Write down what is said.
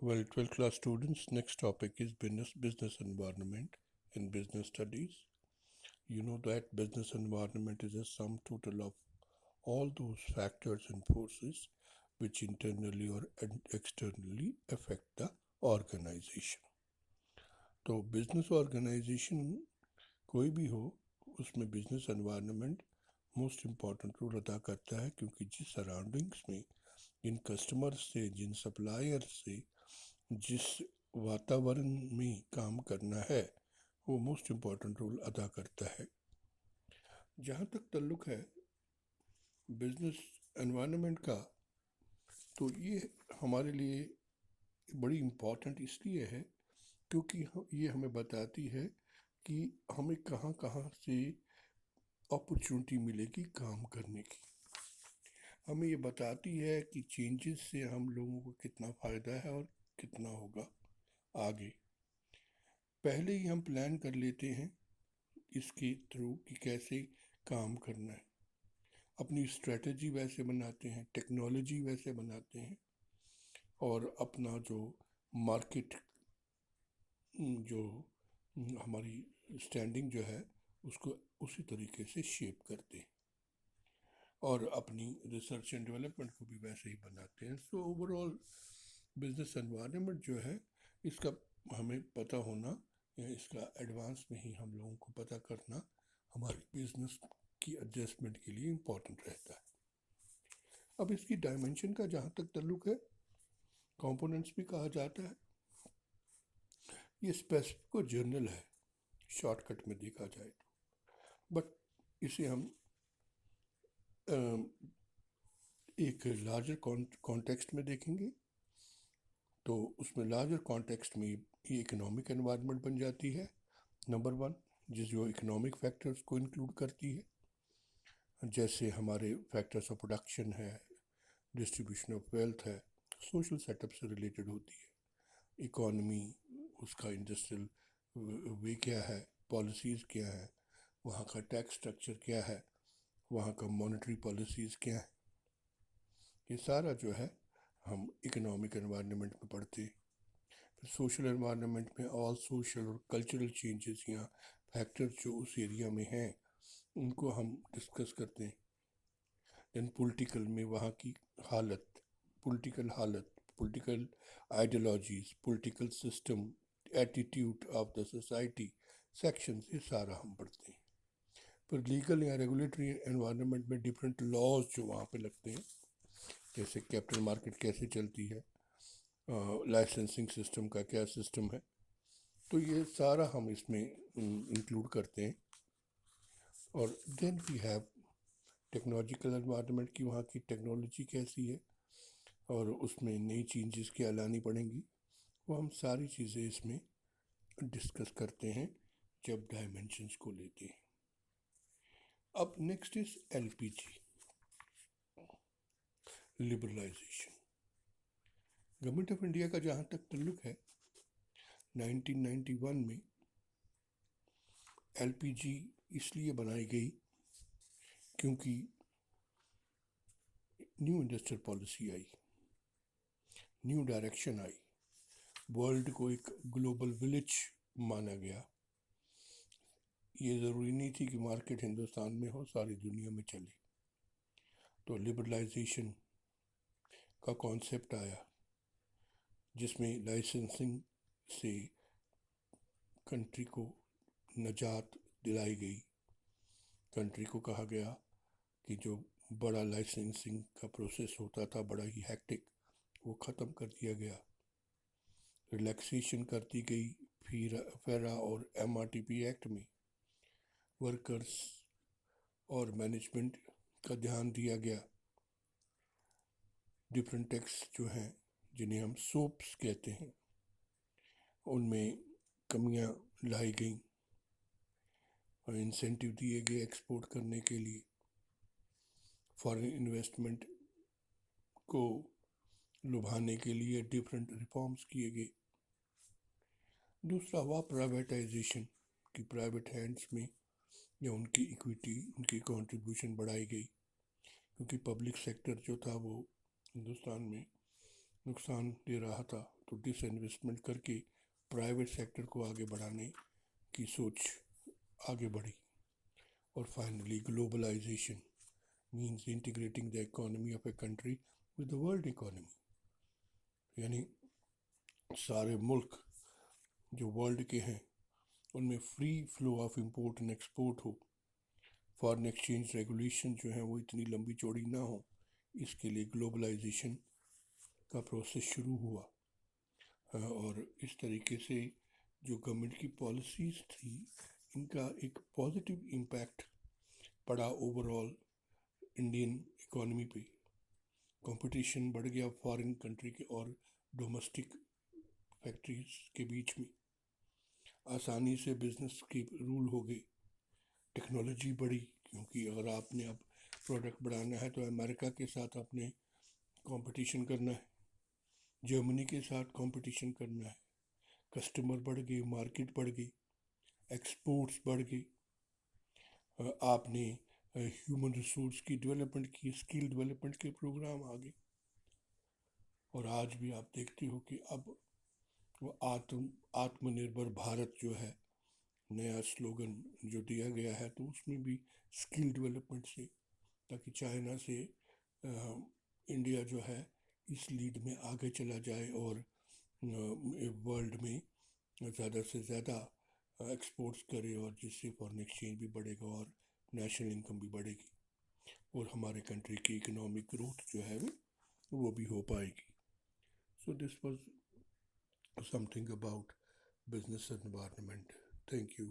Well, 12th class students, next topic is business environment in business studies. You know that business environment is a sum total of all those factors and forces which internally or externally affect the organization. तो business organisation कोई भी हो उसमें business environment most important role अदा करता है, क्योंकि जिस सराउंडिंग्स में जिन कस्टमर से, जिन सप्लायर से, जिस वातावरण में काम करना है वो मोस्ट इम्पॉर्टेंट रोल अदा करता है। जहाँ तक ताल्लुक़ है बिजनेस एनवायरनमेंट का, तो ये हमारे लिए बड़ी इम्पॉर्टेंट इसलिए है क्योंकि ये हमें बताती है कि हमें कहाँ कहाँ से अपॉर्चुनिटी मिलेगी काम करने की। हमें ये बताती है कि चेंजेस से हम लोगों को कितना फ़ायदा है और कितना होगा आगे। पहले ही हम प्लान कर लेते हैं इसके थ्रू कि कैसे काम करना है, अपनी स्ट्रेटजी वैसे बनाते हैं, टेक्नोलॉजी वैसे बनाते हैं और अपना जो मार्केट जो हमारी स्टैंडिंग जो है उसको उसी तरीके से शेप करते हैं और अपनी रिसर्च एंड डेवलपमेंट को भी वैसे ही बनाते हैं। सो ओवरऑल बिजनेस एनवायरनमेंट जो है इसका हमें पता होना या इसका एडवांस में ही हम लोगों को पता करना हमारे बिजनेस की एडजस्टमेंट के लिए इम्पोर्टेंट रहता है। अब इसकी डायमेंशन का जहाँ तक ताल्लुक़ है, कंपोनेंट्स भी कहा जाता है। ये स्पेसिफिक और जनरल है शॉर्टकट में देखा जाए तो, बट इसे हम एक लार्जर कॉन्टेक्स्ट में देखेंगे तो उसमें लार्जर कॉन्टेक्स्ट में ये इकोनॉमिक एनवायरनमेंट बन जाती है नंबर वन, जो इकोनॉमिक फैक्टर्स को इंक्लूड करती है, जैसे हमारे फैक्टर्स ऑफ प्रोडक्शन है, डिस्ट्रीब्यूशन ऑफ वेल्थ है, सोशल सेटअप से रिलेटेड होती है, इकोनॉमी उसका इंडस्ट्रियल वे क्या है, पॉलिसीज़ क्या है, वहाँ का टैक्स स्ट्रक्चर क्या है, वहाँ का मॉनेटरी पॉलिसीज़ क्या है, ये सारा जो है हम इकोनॉमिक एनवायरनमेंट में पढ़ते हैं। फिर सोशल एनवायरनमेंट में ऑल सोशल और कल्चरल चेंजेस या फैक्टर्स जो उस एरिया में हैं उनको हम डिस्कस करते हैं। दैन पॉलिटिकल में वहाँ की हालत, political ideologies, political system, attitude of the society, sections, ये सारा हम पढ़ते हैं। फिर लीगल या रेगुलेटरी एनवायरनमेंट में डिफरेंट लॉज जो वहाँ पे लगते हैं, जैसे कैपिटल मार्केट कैसे चलती है, लाइसेंसिंग सिस्टम का क्या सिस्टम है, तो ये सारा हम इसमें इंक्लूड करते हैं। और then we have technological environment की, वहाँ की टेक्नोलॉजी कैसी है और उसमें नई चेंजेस क्या लानी पड़ेंगी, वो हम सारी चीज़ें इसमें डिस्कस करते हैं जब डायमेंशंस को लेते हैं। अब next is LPG, liberalisation. Government of India का जहाँ तक ताल्लुक़ है, 1991 में एलपीजी इसलिए बनाई गई क्योंकि new industrial policy I, new direction I, world को एक ग्लोबल विलेज माना गया। ये ज़रूरी नहीं थी कि मार्केट हिंदुस्तान में हो, सारी दुनिया में चले। तो लिबरलाइजेशन का कॉन्सेप्ट आया जिसमें लाइसेंसिंग से कंट्री को नजात दिलाई गई। कंट्री को कहा गया कि जो बड़ा लाइसेंसिंग का प्रोसेस होता था, बड़ा ही हैक्टिक, वो ख़त्म कर दिया गया, रिलैक्सेशन कर दी गई। फेरा और एमआरटीपी एक्ट में वर्कर्स और मैनेजमेंट का ध्यान दिया गया। डिफरेंट टैक्स जो हैं जिन्हें हम सोप्स कहते हैं उनमें कमियां लाई गई और इंसेंटिव दिए गए एक्सपोर्ट करने के लिए। फॉरेन इन्वेस्टमेंट को लुभाने के लिए डिफरेंट रिफॉर्म्स किए गए। दूसरा हुआ प्राइवेटाइजेशन, कि प्राइवेट हैंड्स में या उनकी इक्विटी, उनकी कंट्रीब्यूशन बढ़ाई गई, क्योंकि पब्लिक सेक्टर जो था वो हिंदुस्तान में نقصان دے رہا تھا، تو ڈس انویسٹمنٹ کر کے پرائیویٹ سیکٹر کو آگے بڑھانے کی سوچ آگے بڑھی. اور finally globalisation means integrating the economy of a country with the world economy. یعنی سارے ملک جو ورلڈ کے ہیں ان میں free flow of import and export who. Foreign exchange regulation جو ہیں وہ اتنی لمبی چوڑی نہ ہو، اس کے لیے گلوبلائزیشن کا پروسیس شروع ہوا. اور اس طریقے سے جو گورنمنٹ کی پالیسیز تھی ان کا ایک پازیٹیو امپیکٹ پڑا اوور آل انڈین اکانومی پہ. کمپٹیشن بڑھ گیا فارن کنٹری کے اور ڈومیسٹک فیکٹریز کے بیچ میں. آسانی سے بزنس کے رول ہو گئے. ٹیکنالوجی بڑھی، کیونکہ اگر آپ نے اب پروڈکٹ بڑھانا ہے تو امریکہ کے ساتھ آپ نے کمپٹیشن کرنا ہے، جرمنی کے ساتھ کمپٹیشن کرنا ہے. کسٹمر بڑھ گئے، مارکیٹ بڑھ گئی، ایکسپورٹس بڑھ گئی. آپ نے ہیومن ریسورس کی ڈیولپمنٹ کی، اسکل ڈیولپمنٹ کے پروگرام آگے. اور آج بھی آپ دیکھتے ہو کہ اب وہ آتم نربھر بھارت جو ہے نیا سلوگن جو دیا گیا ہے، تو اس میں بھی اسکل ڈیولپمنٹ سے، تاکہ چائنا سے انڈیا جو ہے اس لیڈ میں آگے چلا جائے اور ورلڈ میں زیادہ سے زیادہ ایکسپورٹس کرے، اور جس سے فارن ایکسچینج بھی بڑھے گا اور نیشنل انکم بھی بڑھے گی، اور ہمارے کنٹری کی اکنامک گروتھ جو ہے وہ بھی ہو پائے گی. So this was something about business environment. Thank you.